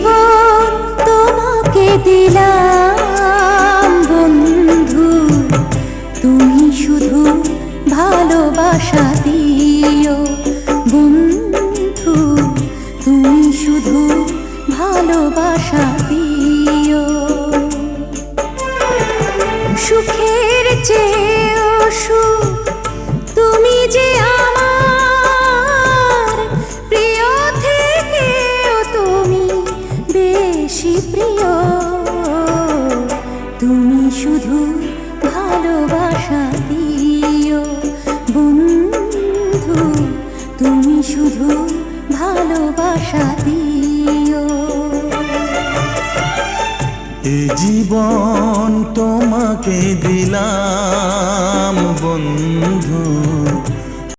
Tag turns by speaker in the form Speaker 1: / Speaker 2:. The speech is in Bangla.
Speaker 1: জীবন তোমাকে দিলাম বন্ধু, তুমি শুধু ভালোবাসা দিও বন্ধু, তুমি শুধু ভালোবাসা দিও। সুখের চেয়েও সুখ তুমি যে আমার, প্রিয় থেকেও তুমি বেশি প্রিয়, তুমি শুধু ভালোবাসা দিও বন্ধু, তুমি শুধু ভালোবাসা দিও।
Speaker 2: এ জীবন তোমাকে দিলাম বন্ধু,